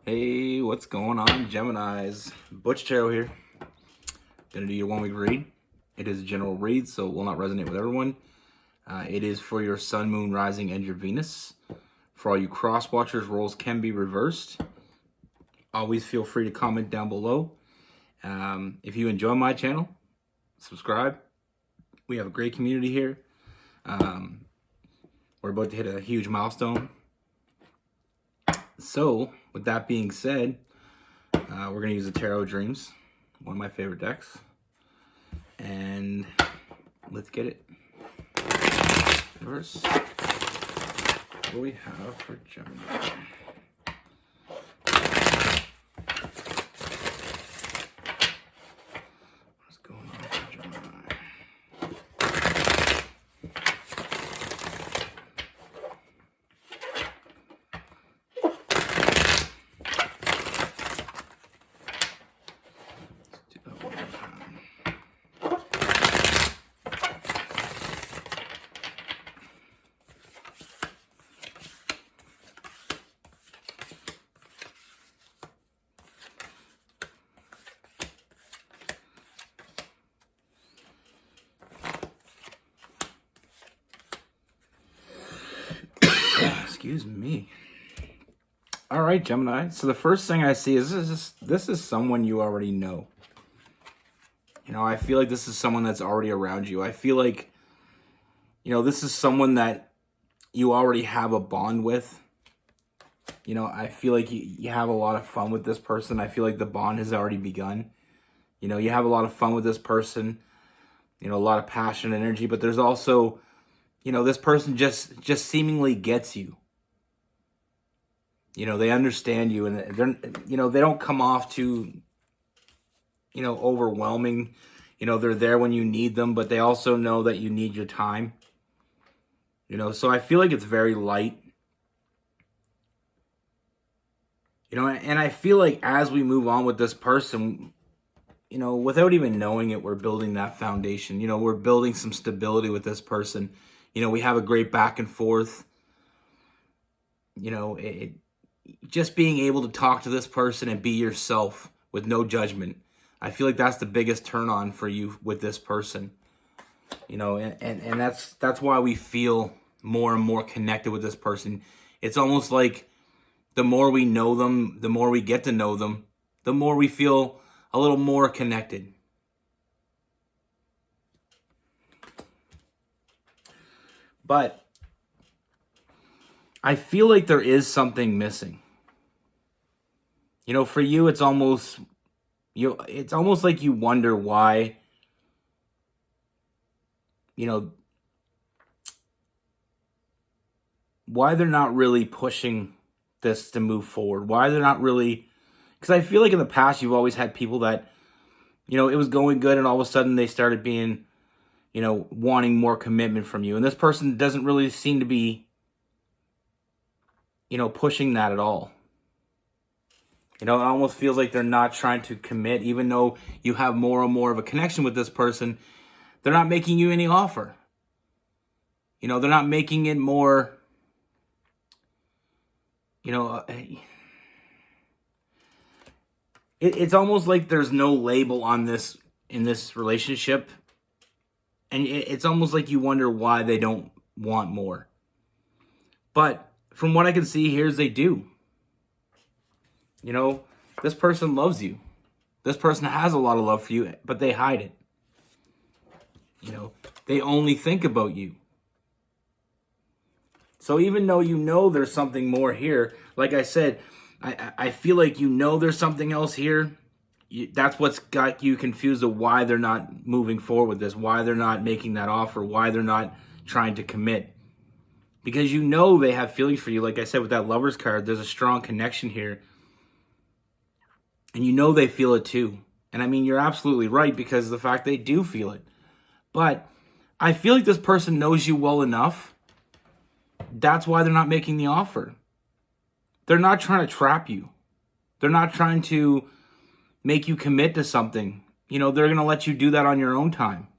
Hey, what's going on, Geminis? Butch Tarot here. Gonna do your 1 week read. It is a general read, so it will not resonate with everyone. It is for your Sun, Moon, Rising, and your Venus. For all you cross watchers, roles can be reversed. Always feel free to comment down below. If you enjoy my channel, subscribe. We have a great community here. We're about to hit a huge milestone. So, with that being said, we're going to use the Tarot Dreams, one of my favorite decks. And let's get it. First, what do we have for Gemini? What's going on for Gemini? Excuse me. All right, Gemini. So the first thing I see is this is someone you already know. You know, I feel like this is someone that's already around you. I feel like, you know, this is someone that you already have a bond with. You know, I feel like you have a lot of fun with this person. I feel like the bond has already begun. You know, you have a lot of fun with this person. You know, a lot of passion and energy. But there's also, you know, this person just seemingly gets you. You know, they understand you, and they're, you know, they don't come off too, you know, overwhelming. You know, they're there when you need them, but they also know that you need your time. You know, so I feel like it's very light. You know, and I feel like as we move on with this person, you know, without even knowing it, we're building that foundation. You know, we're building some stability with this person. You know, we have a great back and forth. You know, just being able to talk to this person and be yourself with no judgment. I feel like that's the biggest turn on for you with this person. You know, and that's why we feel more and more connected with this person. It's almost like the more we know them, the more we get to know them, the more we feel a little more connected. But I feel like there is something missing. You know, for you, it's almost like you wonder why, you know, why they're not really pushing this to move forward. Why they're not really, because I feel like in the past, you've always had people that, you know, it was going good and all of a sudden they started being, you know, wanting more commitment from you. And this person doesn't really seem to be, you know, pushing that at all. You know, it almost feels like they're not trying to commit, even though you have more and more of a connection with this person. They're not making you any offer. You know, they're not making it more, you know, it's almost like there's no label on this in this relationship. And it's almost like you wonder why they don't want more. But from what I can see here is they do. You know, this person loves you. This person has a lot of love for you, but they hide it. You know, they only think about you. So even though you know there's something more here, like I said, I feel like you know there's something else here. That's what's got you confused of why they're not moving forward with this, why they're not making that offer, why they're not trying to commit. Because you know they have feelings for you. Like I said, with that Lover's card, there's a strong connection here. And you know they feel it too. And I mean, you're absolutely right because of the fact they do feel it. But I feel like this person knows you well enough. That's why they're not making the offer. They're not trying to trap you. They're not trying to make you commit to something. You know, they're going to let you do that on your own time.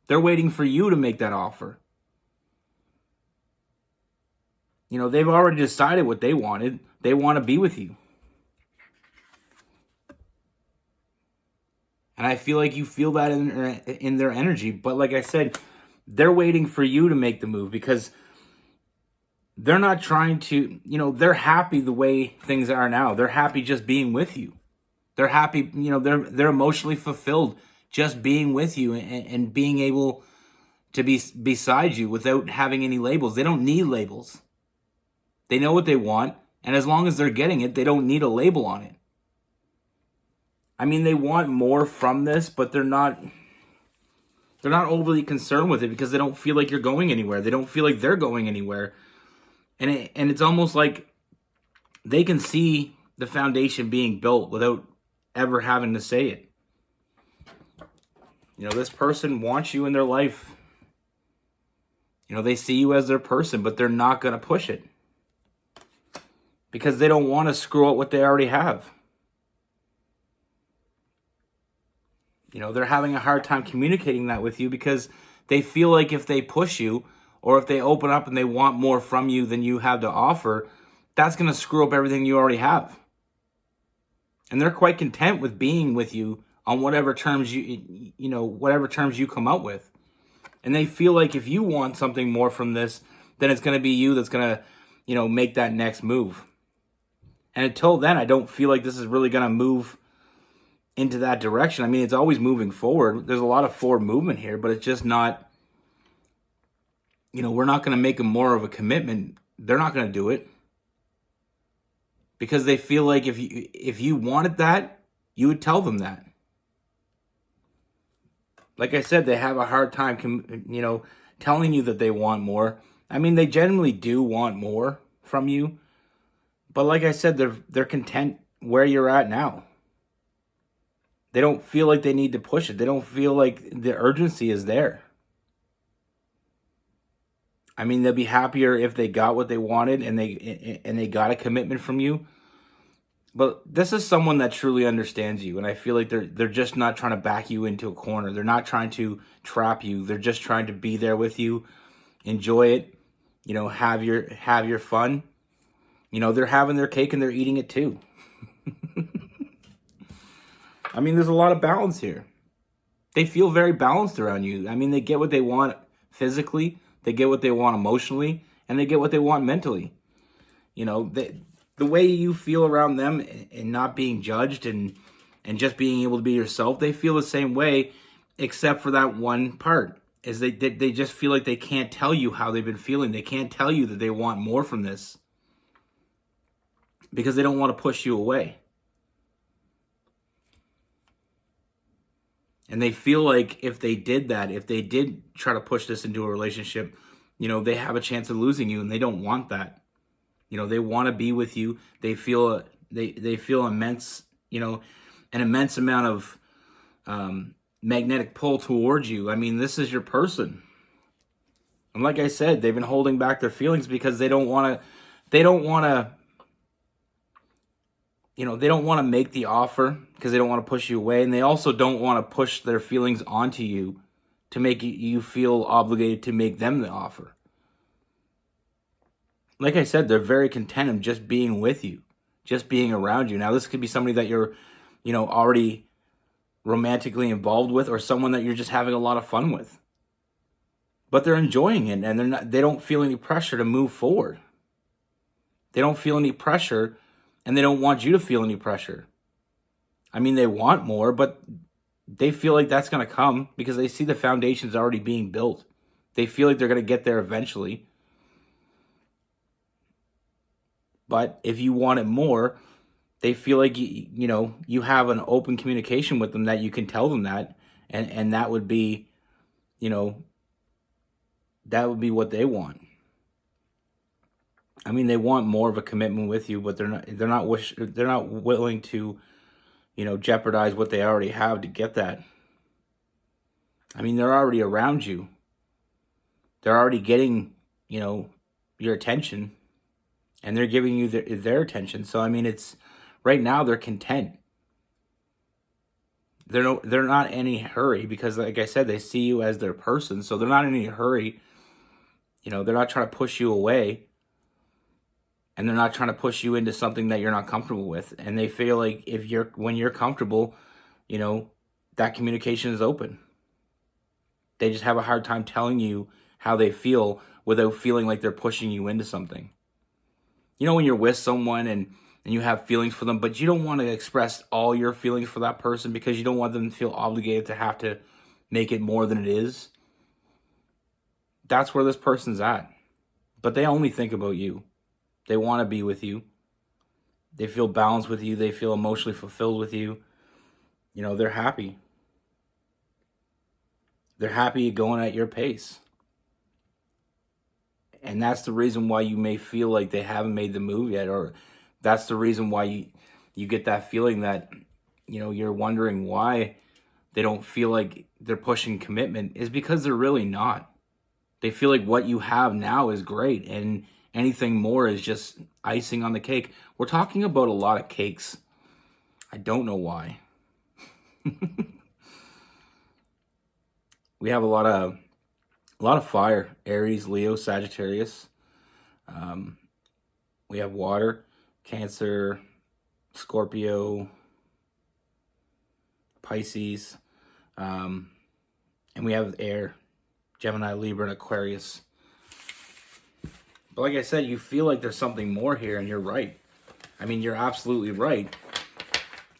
They're waiting for you to make that offer. You know, they've already decided what they wanted. They want to be with you. And I feel like you feel that in their energy. But like I said, they're waiting for you to make the move because they're not trying to, they're happy the way things are now. They're happy just being with you. They're happy, they're emotionally fulfilled just being with you and being able to be beside you without having any labels. They don't need labels. They know what they want, and as long as they're getting it, they don't need a label on it. I mean, they want more from this, but they're not overly concerned with it because they don't feel like you're going anywhere. They don't feel like they're going anywhere. And it's almost like they can see the foundation being built without ever having to say it. This person wants you in their life. They see you as their person, but they're not going to push it because they don't want to screw up what they already have. They're having a hard time communicating that with you because they feel like if they push you or if they open up and they want more from you than you have to offer, that's going to screw up everything you already have. And they're quite content with being with you on whatever terms whatever terms you come out with. And they feel like if you want something more from this, then it's going to be you that's going to, make that next move. And until then, I don't feel like this is really going to move into that direction. I mean, it's always moving forward. There's a lot of forward movement here, but it's just not, we're not going to make them more of a commitment. They're not going to do it because they feel like if you wanted that, you would tell them that. Like I said, they have a hard time, telling you that they want more. I mean, they generally do want more from you, but like I said, they're content where you're at now. They don't feel like they need to push it. They don't feel like the urgency is there. I mean, they'll be happier if they got what they wanted and they got a commitment from you. But this is someone that truly understands you, and I feel like they're just not trying to back you into a corner. They're not trying to trap you. They're just trying to be there with you, enjoy it, have your fun. They're having their cake and they're eating it too. I mean, there's a lot of balance here. They feel very balanced around you. I mean, they get what they want physically, they get what they want emotionally, and they get what they want mentally. The way you feel around them and not being judged and just being able to be yourself, they feel the same way, except for that one part, is they just feel like they can't tell you how they've been feeling. They can't tell you that they want more from this because they don't want to push you away. And they feel like if they did that, if they did try to push this into a relationship, they have a chance of losing you, and they don't want that. They want to be with you. They feel immense, an immense amount of magnetic pull towards you. I mean, this is your person. And like I said, they've been holding back their feelings because they don't want to make the offer because they don't want to push you away. And they also don't want to push their feelings onto you to make you feel obligated to make them the offer. Like I said, they're very content of just being with you, just being around you. Now, this could be somebody that you're, already romantically involved with, or someone that you're just having a lot of fun with. But they're enjoying it, and they don't feel any pressure to move forward. They don't feel any pressure, and they don't want you to feel any pressure. I mean, they want more, but they feel like that's going to come because they see the foundation's already being built. They feel like they're going to get there eventually. But if you want it more, they feel like you have an open communication with them that you can tell them that, and that would be, that would be what they want. I mean, they want more of a commitment with you, but they're not willing to, jeopardize what they already have to get that. I mean, they're already around you. They're already getting, your attention. And they're giving you their attention. So, I mean, it's right now they're content. They're not in any hurry because, like I said, they see you as their person. So they're not in any hurry. They're not trying to push you away. And they're not trying to push you into something that you're not comfortable with. And they feel like when you're comfortable, that communication is open. They just have a hard time telling you how they feel without feeling like they're pushing you into something. You know, when you're with someone and you have feelings for them, but you don't want to express all your feelings for that person because you don't want them to feel obligated to have to make it more than it is. That's where this person's at. But they only think about you. They want to be with you. They feel balanced with you. They feel emotionally fulfilled with you. You know, they're happy. They're happy going at your pace. And that's the reason why you may feel like they haven't made the move yet, or that's the reason why you get that feeling that, you know, you're wondering why they don't feel like they're pushing commitment, is because they're really not. They feel like what you have now is great, and anything more is just icing on the cake. We're talking about a lot of cakes. I don't know why. We have a lot of fire: Aries, Leo, Sagittarius. We have water: Cancer, Scorpio, Pisces, and we have air: Gemini, Libra, and Aquarius. But like I said, you feel like there's something more here, and you're right. I mean, you're absolutely right.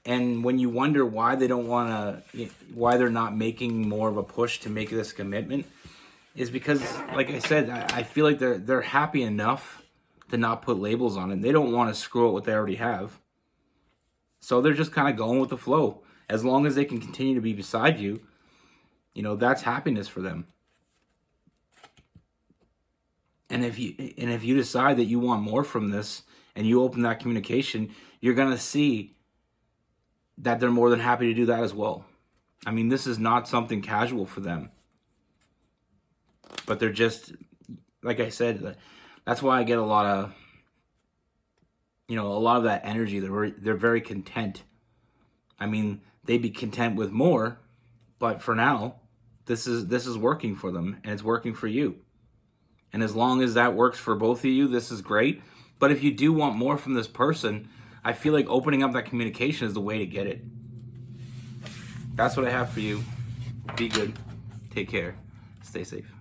And when you wonder why they don't want to, why they're not making more of a push to make this commitment, is because, like I said, I feel like they're happy enough to not put labels on it. They don't want to screw up what they already have. So they're just kind of going with the flow. As long as they can continue to be beside you, you know, that's happiness for them. And if you decide that you want more from this and you open that communication, you're going to see that they're more than happy to do that as well. I mean, this is not something casual for them. But they're just, like I said, that's why I get a lot of that energy. They're very content. I mean, they'd be content with more, but for now, this is working for them, and it's working for you. And as long as that works for both of you, this is great. But if you do want more from this person, I feel like opening up that communication is the way to get it. That's what I have for you. Be good. Take care. Stay safe.